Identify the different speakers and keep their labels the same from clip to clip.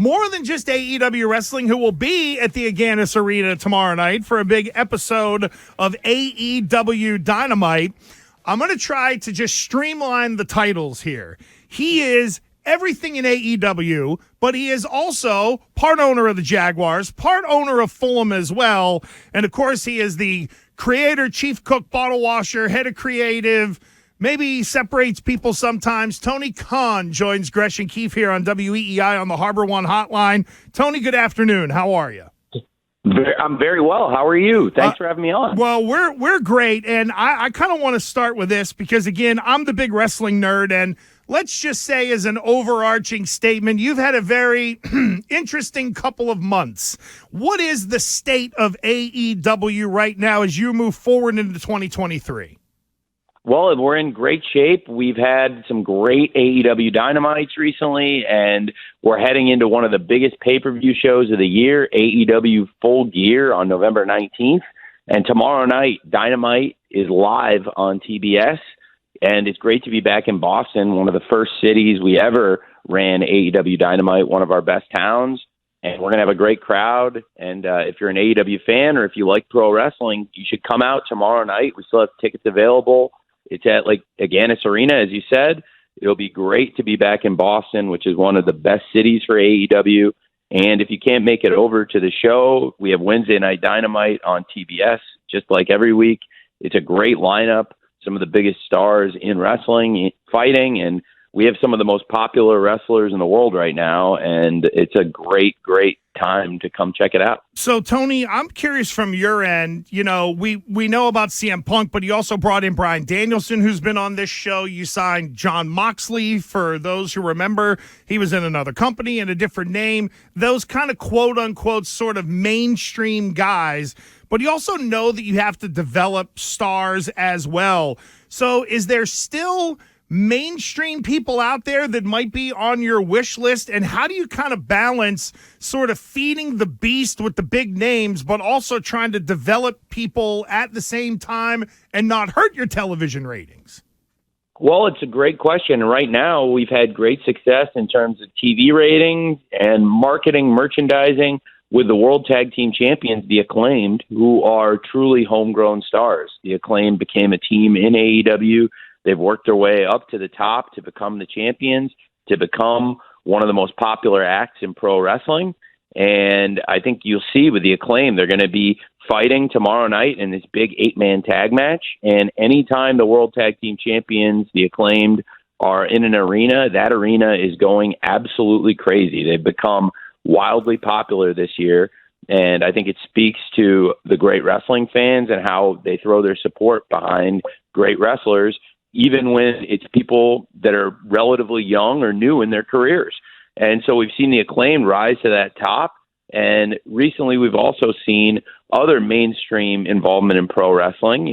Speaker 1: more than just AEW Wrestling, who will be at the Agganis Arena tomorrow night for a big episode of AEW Dynamite. I'm going to try to just streamline the titles here. He is everything in AEW, but he is also part owner of the Jaguars, part owner of Fulham as well. And, of course, he is the creator, chief cook, bottle washer, head of creative. Maybe he separates people sometimes. Tony Khan joins Gresh and Keefe here on WEEI on the Harbor One Hotline. Tony, good afternoon. How are you?
Speaker 2: I'm very well. How are you? Thanks for having me on.
Speaker 1: Well, we're great, and I kind of want to start with this because, again, I'm the big wrestling nerd, and let's just say as an overarching statement, you've had a very interesting couple of months. What is the state of AEW right now as you move forward into 2023?
Speaker 2: Well, we're in great shape. We've had some great AEW Dynamites recently, and we're heading into one of the biggest pay-per-view shows of the year, AEW Full Gear, on November 19th. And tomorrow night, Dynamite is live on TBS, and it's great to be back in Boston, one of the first cities we ever ran AEW Dynamite, one of our best towns. And we're going to have a great crowd. And if you're an AEW fan or if you like pro wrestling, you should come out tomorrow night. We still have tickets available. It's at Agganis Arena, as you said. It'll be great to be back in Boston, which is one of the best cities for AEW. And if you can't make it over to the show, we have Wednesday Night Dynamite on TBS, just like every week. It's a great lineup, some of the biggest stars in wrestling, fighting, and we have some of the most popular wrestlers in the world right now, and it's a great, great time to come check it out.
Speaker 1: So, Tony, I'm curious from your end, we know about CM Punk, but you also brought in Bryan Danielson, who's been on this show. You signed Jon Moxley. For those who remember, he was in another company and a different name. Those kind of quote-unquote sort of mainstream guys. But you also know that you have to develop stars as well. So is there still mainstream people out there that might be on your wish list, and how do you kind of balance sort of feeding the beast with the big names but also trying to develop people at the same time and not hurt your television ratings?
Speaker 2: Well, it's a great question. Right now, we've had great success in terms of TV ratings and marketing, merchandising with the World Tag Team Champions, the Acclaimed, who are truly homegrown stars. The Acclaimed became a team in AEW. They've worked their way up to the top to become the champions, to become one of the most popular acts in pro wrestling. And I think you'll see with the Acclaim, they're going to be fighting tomorrow night in this big 8-man tag match. And anytime the World Tag Team Champions, the Acclaimed, are in an arena, that arena is going absolutely crazy. They've become wildly popular this year. And I think it speaks to the great wrestling fans and how they throw their support behind great wrestlers, even when it's people that are relatively young or new in their careers. And so we've seen the Acclaim rise to that top. And recently we've also seen other mainstream involvement in pro wrestling,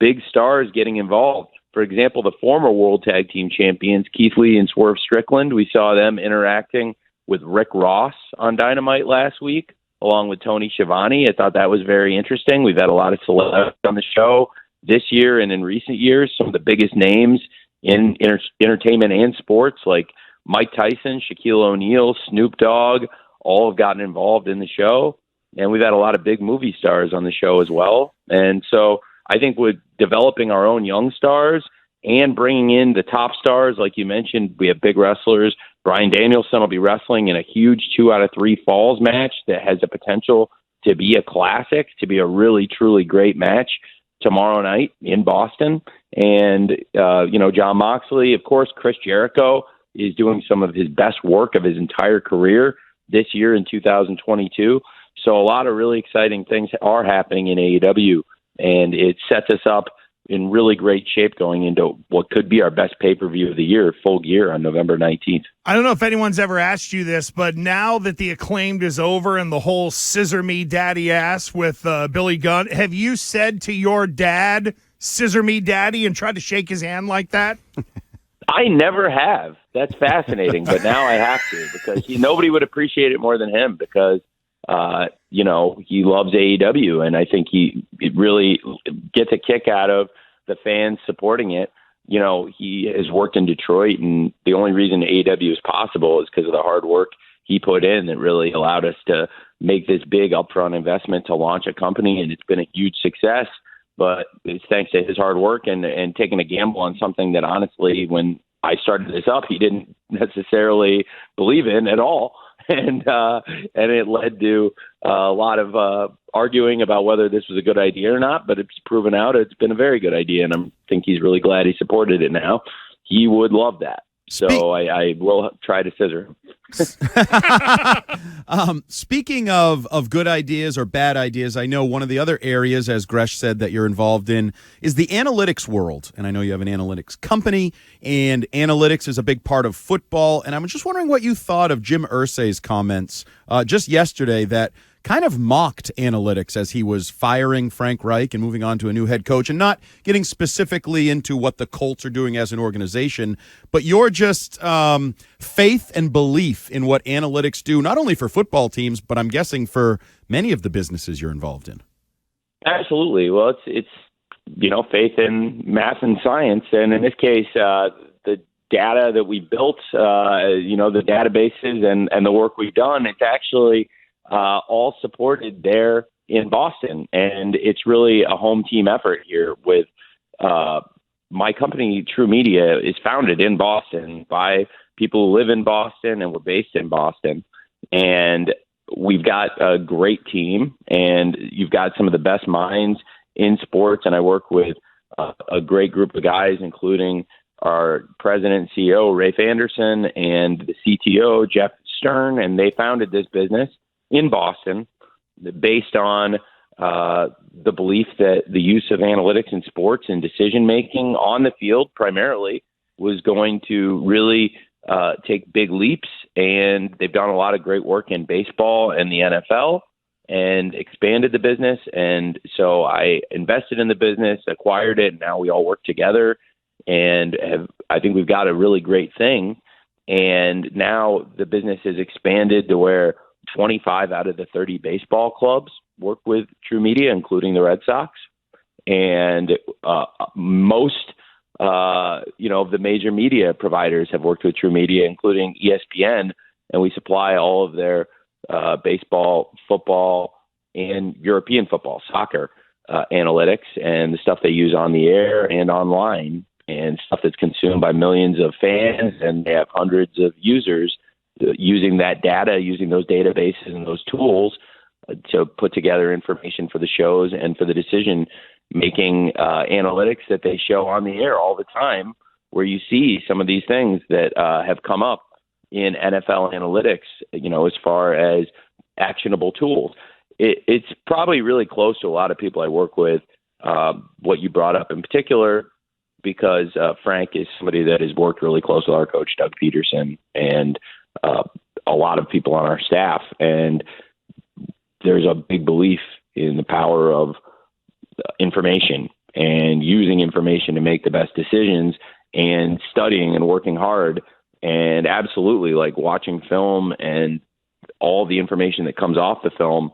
Speaker 2: big stars getting involved. For example, the former World Tag Team Champions, Keith Lee and Swerve Strickland, we saw them interacting with Rick Ross on Dynamite last week, along with Tony Schiavone. I thought that was very interesting. We've had a lot of celebrities on the show this year and in recent years, some of the biggest names in entertainment and sports, like Mike Tyson, Shaquille O'Neal, Snoop Dogg, all have gotten involved in the show. And we've had a lot of big movie stars on the show as well. And so I think with developing our own young stars and bringing in the top stars, like you mentioned, we have big wrestlers. Bryan Danielson will be wrestling in a huge 2 out of 3 falls match that has the potential to be a classic, to be a really, truly great match tomorrow night in Boston. And, Jon Moxley, of course, Chris Jericho is doing some of his best work of his entire career this year in 2022. So a lot of really exciting things are happening in AEW, and it sets us up in really great shape going into what could be our best pay-per-view of the year, Full Gear, on November 19th.
Speaker 1: I don't know if anyone's ever asked you this, but now that the Acclaimed is over and the whole scissor me daddy ass with Billy Gunn, have you said to your dad, scissor me daddy, and tried to shake his hand like that?
Speaker 2: I never have. That's fascinating, but now I have to, because nobody would appreciate it more than him, because he loves AEW, and I think he really gets a kick out of the fans supporting it. He has worked in Detroit, and the only reason AEW is possible is because of the hard work he put in that really allowed us to make this big upfront investment to launch a company, and it's been a huge success. But it's thanks to his hard work and taking a gamble on something that honestly, when I started this up, he didn't necessarily believe in at all. And it led to a lot of arguing about whether this was a good idea or not, but it's proven out it's been a very good idea, and I think he's really glad he supported it now. He would love that. So I will try to scissor.
Speaker 3: Speaking of good ideas or bad ideas, I know one of the other areas, as Gresh said, that you're involved in is the analytics world. And I know you have an analytics company, and analytics is a big part of football. And I'm just wondering what you thought of Jim Irsay's comments just yesterday that kind of mocked analytics as he was firing Frank Reich and moving on to a new head coach, and not getting specifically into what the Colts are doing as an organization, but your just faith and belief in what analytics do, not only for football teams, but I'm guessing for many of the businesses you're involved in.
Speaker 2: Absolutely. Well, it's faith in math and science, and in this case, the data that we built, the databases and the work we've done, it's actually all supported there in Boston. And it's really a home team effort here with my company, True Media, is founded in Boston by people who live in Boston, and we're based in Boston. And we've got a great team, and you've got some of the best minds in sports. And I work with a great group of guys, including our president and CEO, Rafe Anderson, and the CTO, Jeff Stern. And they founded this business in Boston based on the belief that the use of analytics in sports and decision-making on the field primarily was going to really take big leaps. And they've done a lot of great work in baseball and the NFL and expanded the business. And so I invested in the business, acquired it, and now we all work together. And I think we've got a really great thing. And now the business has expanded to where 25 out of the 30 baseball clubs work with True Media, including the Red Sox. And most, of the major media providers have worked with True Media, including ESPN. And we supply all of their baseball, football, and European football, soccer analytics, and the stuff they use on the air and online, and stuff that's consumed by millions of fans. And they have hundreds of users using that data, using those databases and those tools to put together information for the shows and for the decision-making analytics that they show on the air all the time, where you see some of these things that have come up in NFL analytics, as far as actionable tools. It's probably really close to a lot of people I work with, what you brought up in particular, because Frank is somebody that has worked really close with our coach, Doug Peterson, and a lot of people on our staff. And there's a big belief in the power of information and using information to make the best decisions, and studying and working hard, and absolutely like watching film and all the information that comes off the film.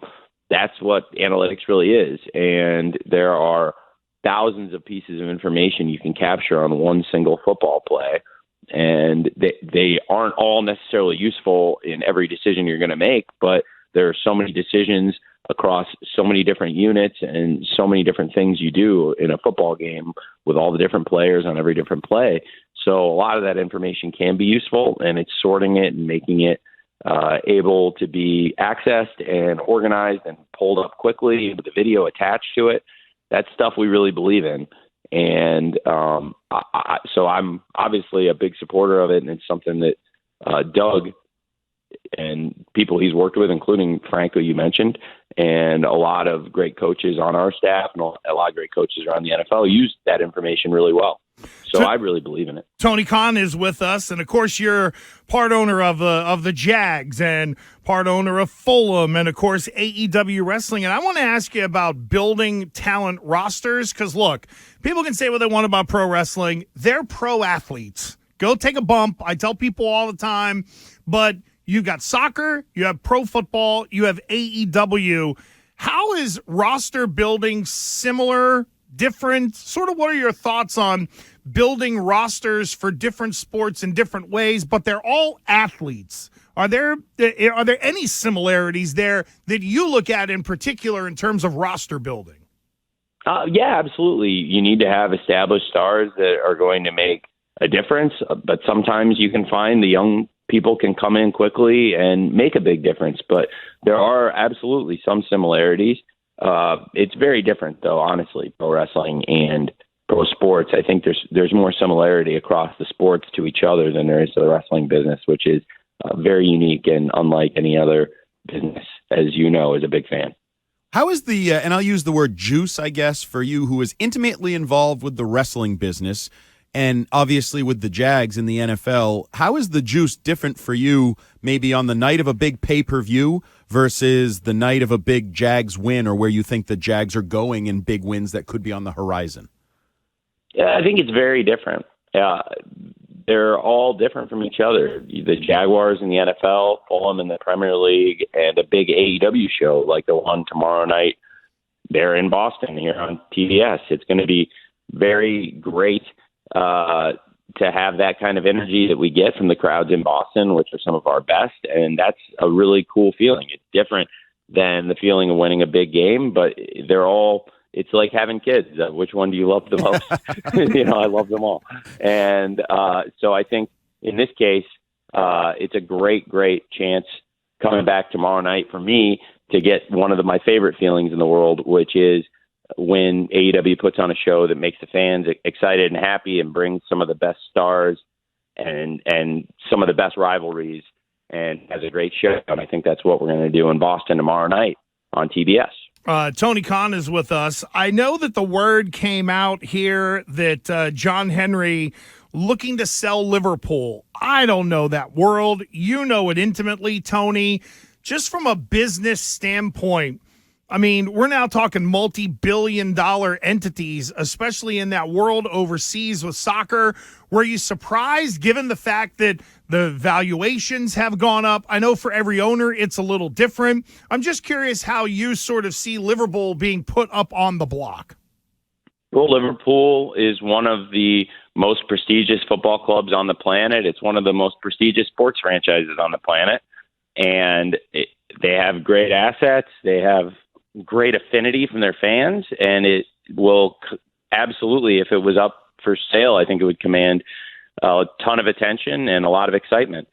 Speaker 2: That's what analytics really is. And there are thousands of pieces of information you can capture on one single football play. And they aren't all necessarily useful in every decision you're going to make, but there are so many decisions across so many different units and so many different things you do in a football game with all the different players on every different play. So a lot of that information can be useful, and it's sorting it and making it able to be accessed and organized and pulled up quickly with the video attached to it. That's stuff we really believe in. And so I'm obviously a big supporter of it, and it's something that Doug and people he's worked with, including Frank, who you mentioned, and a lot of great coaches on our staff and a lot of great coaches around the NFL use that information really well. So I really believe in it.
Speaker 1: Tony Khan is with us, and of course you're part owner of the Jags and part owner of Fulham, and of course AEW Wrestling. And I want to ask you about building talent rosters, because look, people can say what they want about pro wrestling. They're pro athletes. Go take a bump. I tell people all the time, but you've got soccer, you have pro football, you have AEW. How is roster building similar, different? Sort of what are your thoughts on building rosters for different sports in different ways, but they're all athletes? Are there any similarities there that you look at in particular in terms of roster building?
Speaker 2: Yeah, absolutely. You need to have established stars that are going to make a difference, but sometimes you can find the young people can come in quickly and make a big difference. But there are absolutely some similarities. It's very different, though, honestly, pro wrestling and pro sports. I think there's more similarity across the sports to each other than there is to the wrestling business, which is very unique and unlike any other business, as you know, as a big fan.
Speaker 3: How is the, and I'll use the word juice, I guess, for you, who is intimately involved with the wrestling business and obviously with the Jags in the NFL, how is the juice different for you maybe on the night of a big pay-per-view versus the night of a big Jags win, or where you think the Jags are going in big wins that could be on the horizon?
Speaker 2: Yeah, I think it's very different. They're all different from each other. The Jaguars in the NFL, Fulham in the Premier League, and a big AEW show like the one tomorrow night. They're in Boston here on TBS. It's going to be very great to have that kind of energy that we get from the crowds in Boston, which are some of our best, and that's a really cool feeling. It's different than the feeling of winning a big game, but they're all. It's like having kids. Which one do you love the most? I love them all. And so I think in this case, it's a great chance coming back tomorrow night for me to get one of my favorite feelings in the world, which is when AEW puts on a show that makes the fans excited and happy and brings some of the best stars and some of the best rivalries and has a great show. And I think that's what we're going to do in Boston tomorrow night on TBS.
Speaker 1: Tony Khan is with us. I know that the word came out here that John Henry looking to sell Liverpool. I don't know that world. You know it intimately, Tony. Just from a business standpoint, I mean, we're now talking multi-billion-dollar entities, especially in that world overseas with soccer. Were you surprised given the fact that the valuations have gone up? I know for every owner it's a little different. I'm just curious how you sort of see Liverpool being put up on the block.
Speaker 2: Well, Liverpool is one of the most prestigious football clubs on the planet. It's one of the most prestigious sports franchises on the planet. And they have great assets. They have great affinity from their fans, and it will absolutely, if it was up for sale, I think it would command a ton of attention and a lot of excitement.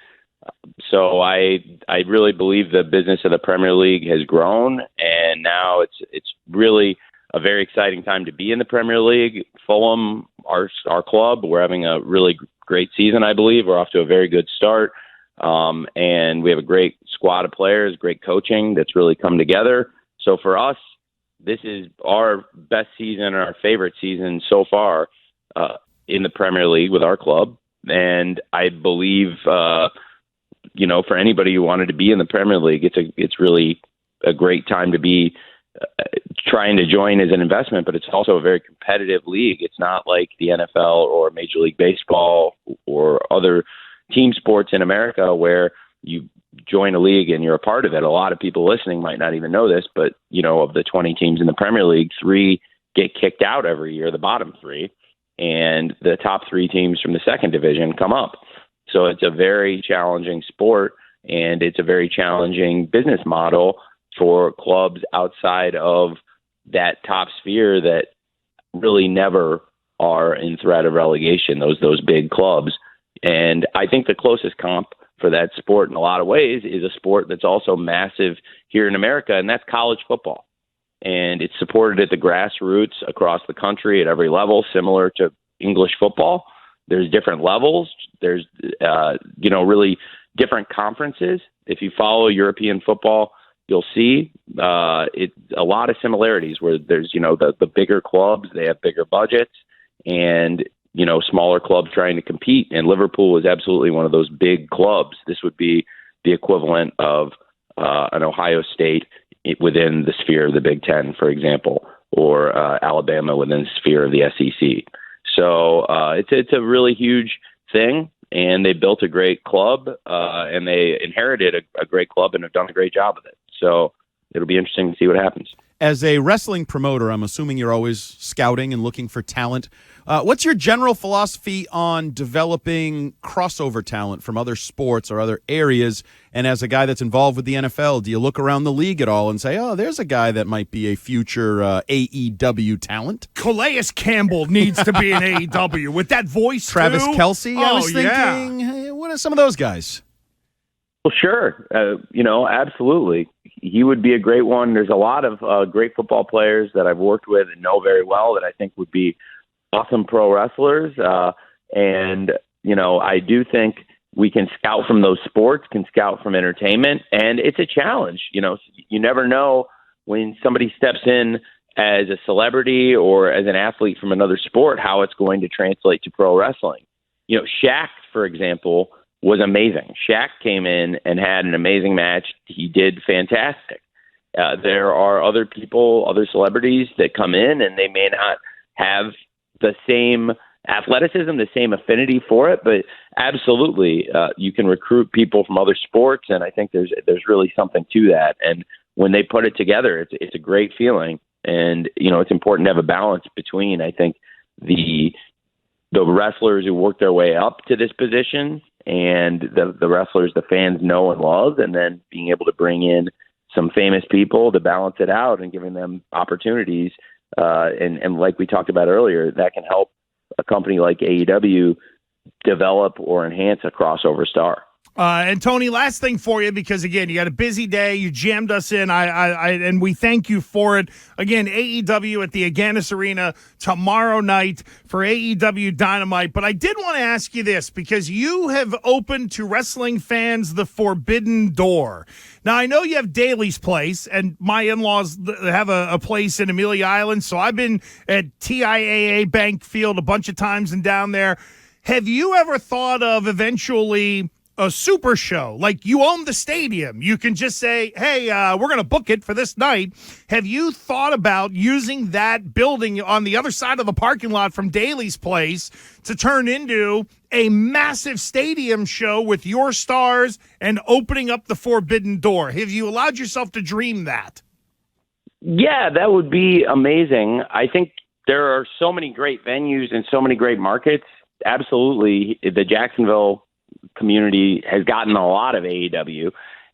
Speaker 2: So I really believe the business of the Premier League has grown, and now it's really a very exciting time to be in the Premier League. Fulham, our club, we're having a really great season, I believe. We're off to a very good start, and we have a great squad of players, great coaching that's really come together. So for us, this is our best season and our favorite season so far in the Premier League with our club. And I believe, for anybody who wanted to be in the Premier League, it's really a great time to be trying to join as an investment, but it's also a very competitive league. It's not like the NFL or Major League Baseball or other team sports in America where you join a league and you're a part of it. A lot of people listening might not even know this, but of the 20 teams in the Premier League, 3 get kicked out every year, the bottom 3, and the top 3 teams from the second division come up. So it's a very challenging sport, and it's a very challenging business model for clubs outside of that top sphere that really never are in threat of relegation, those big clubs. And I think the closest comp for that sport in a lot of ways is a sport that's also massive here in America, and that's college football. And it's supported at the grassroots across the country at every level, similar to English football. There's different levels. There's, really different conferences. If you follow European football, you'll see it's a lot of similarities where there's, the bigger clubs, they have bigger budgets, and smaller clubs trying to compete. And Liverpool is absolutely one of those big clubs. This would be the equivalent of an Ohio State within the sphere of the Big Ten, for example, or Alabama within the sphere of the SEC. So it's a really huge thing, and they built a great club, and they inherited a great club and have done a great job of it. So it'll be interesting to see what happens.
Speaker 3: As a wrestling promoter, I'm assuming you're always scouting and looking for talent. What's your general philosophy on developing crossover talent from other sports or other areas? And as a guy that's involved with the NFL, do you look around the league at all and say, oh, there's a guy that might be a future AEW talent?
Speaker 1: Calais Campbell needs to be an AEW with that voice,
Speaker 3: Travis
Speaker 1: too.
Speaker 3: Kelce, I was thinking.
Speaker 1: Yeah.
Speaker 3: Hey, what are some of those guys?
Speaker 2: Well, sure. Absolutely. He would be a great one. There's a lot of great football players that I've worked with and know very well that I think would be awesome pro wrestlers. I do think we can scout from those sports, can scout from entertainment, and it's a challenge. You never know when somebody steps in as a celebrity or as an athlete from another sport, how it's going to translate to pro wrestling. Shaq, for example, was amazing. Shaq came in and had an amazing match. He did fantastic. There are other people, other celebrities that come in and they may not have the same athleticism, the same affinity for it, but absolutely, you can recruit people from other sports, and I think there's really something to that. And when they put it together, it's a great feeling. And it's important to have a balance between, I think, the wrestlers who work their way up to this position and the wrestlers the fans know and love, and then being able to bring in some famous people to balance it out and giving them opportunities. And like we talked about earlier, that can help a company like AEW develop or enhance a crossover star.
Speaker 1: And Tony, last thing for you, because again, you got a busy day. You jammed us in. And we thank you for it. Again, AEW at the Agganis Arena tomorrow night for AEW Dynamite. But I did want to ask you this, because you have opened to wrestling fans the forbidden door. Now, I know you have Daly's Place, and my in-laws have a place in Amelia Island. So I've been at TIAA Bank Field a bunch of times and down there. Have you ever thought of eventually a super show? Like, you own the stadium. You can just say, hey, we're going to book it for this night. Have you thought about using that building on the other side of the parking lot from Daly's Place to turn into a massive stadium show with your stars and opening up the forbidden door? Have you allowed yourself to dream that?
Speaker 2: Yeah, that would be amazing. I think there are so many great venues and so many great markets. Absolutely. The Jacksonville community has gotten a lot of AEW,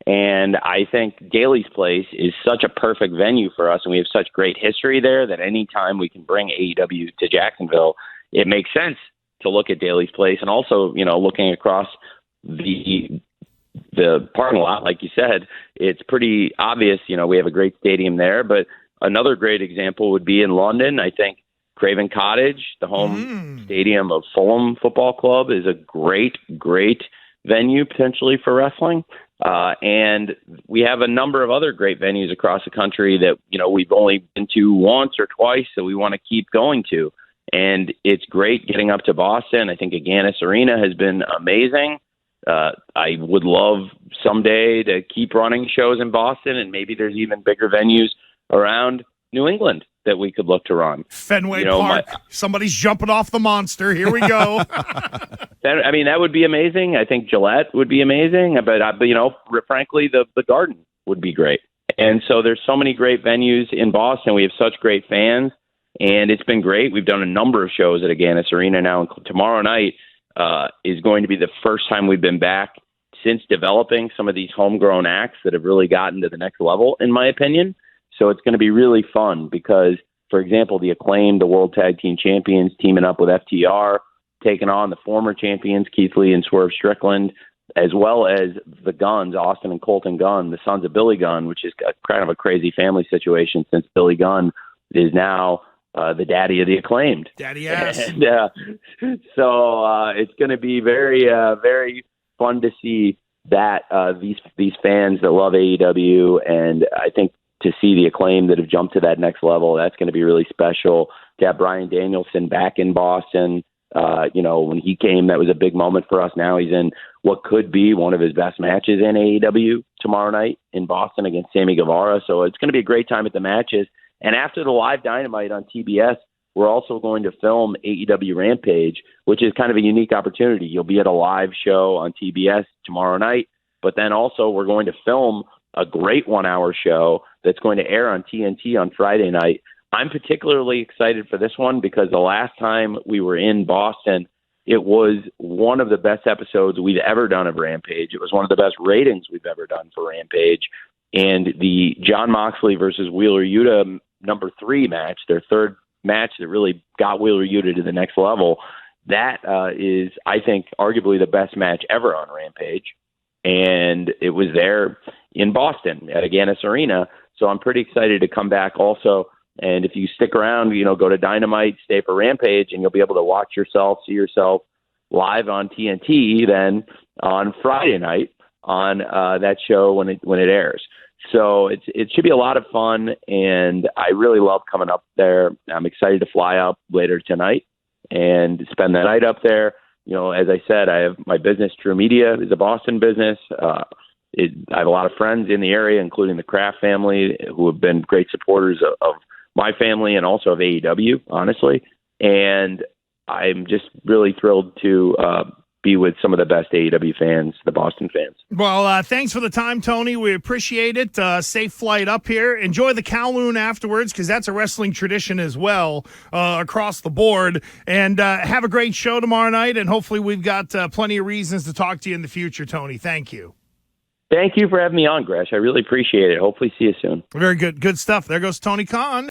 Speaker 2: and I think Daly's Place is such a perfect venue for us, and we have such great history there that anytime we can bring AEW to Jacksonville, it makes sense to look at Daly's Place. And also, looking across the parking lot, like you said, it's pretty obvious, we have a great stadium there. But another great example would be in London. I think Craven Cottage, the home stadium of Fulham Football Club, is a great venue potentially for wrestling. And we have a number of other great venues across the country that, we've only been to once or twice, so we want to keep going to. And it's great getting up to Boston. I think Agganis Arena has been amazing. I would love someday to keep running shows in Boston, and maybe there's even bigger venues around New England that we could look to run.
Speaker 1: Fenway Park. Somebody's jumping off the monster. Here we go.
Speaker 2: That would be amazing. I think Gillette would be amazing. But frankly, the Garden would be great. And so there's so many great venues in Boston. We have such great fans, and it's been great. We've done a number of shows at Agganis Arena now. Tomorrow night is going to be the first time we've been back since developing some of these homegrown acts that have really gotten to the next level, in my opinion. So it's going to be really fun because, for example, the Acclaimed, the World Tag Team Champions, teaming up with FTR, taking on the former champions, Keith Lee and Swerve Strickland, as well as the Guns, Austin and Colton Gunn, the sons of Billy Gunn, which is kind of a crazy family situation since Billy Gunn is now the daddy of the Acclaimed.
Speaker 1: Daddy ass.
Speaker 2: And, so it's going to be very, very fun to see that these fans that love AEW, and I think to see the Acclaim that have jumped to that next level, that's going to be really special. To have Bryan Danielson back in Boston, when he came, that was a big moment for us. Now he's in what could be one of his best matches in AEW tomorrow night in Boston against Sammy Guevara. So it's going to be a great time at the matches. And after the live Dynamite on TBS, we're also going to film AEW Rampage, which is kind of a unique opportunity. You'll be at a live show on TBS tomorrow night, but then also we're going to film a great 1-hour show that's going to air on TNT on Friday night. I'm particularly excited for this one because the last time we were in Boston, it was one of the best episodes we've ever done of Rampage. It was one of the best ratings we've ever done for Rampage. And the Jon Moxley versus Wheeler Yuta number 3 match, their third match that really got Wheeler Yuta to the next level, that is, I think, arguably the best match ever on Rampage. And it was there in Boston at Agganis Arena. So I'm pretty excited to come back also. And if you stick around, go to Dynamite, stay for Rampage, and you'll be able to see yourself live on TNT then on Friday night on that show when it airs. So it should be a lot of fun, and I really love coming up there. I'm excited to fly up later tonight and spend the night up there. As I said, I have my business, True Media, is a Boston business. I have a lot of friends in the area, including the Kraft family, who have been great supporters of my family and also of AEW, honestly. And I'm just really thrilled to be with some of the best AEW fans, the Boston fans.
Speaker 1: Well, thanks for the time, Tony. We appreciate it. Safe flight up here. Enjoy the Kowloon afterwards, because that's a wrestling tradition as well across the board. And have a great show tomorrow night, and hopefully we've got plenty of reasons to talk to you in the future, Tony. Thank you.
Speaker 2: Thank you for having me on, Gresh. I really appreciate it. Hopefully see you soon.
Speaker 1: Very good. Good stuff. There goes Tony Khan.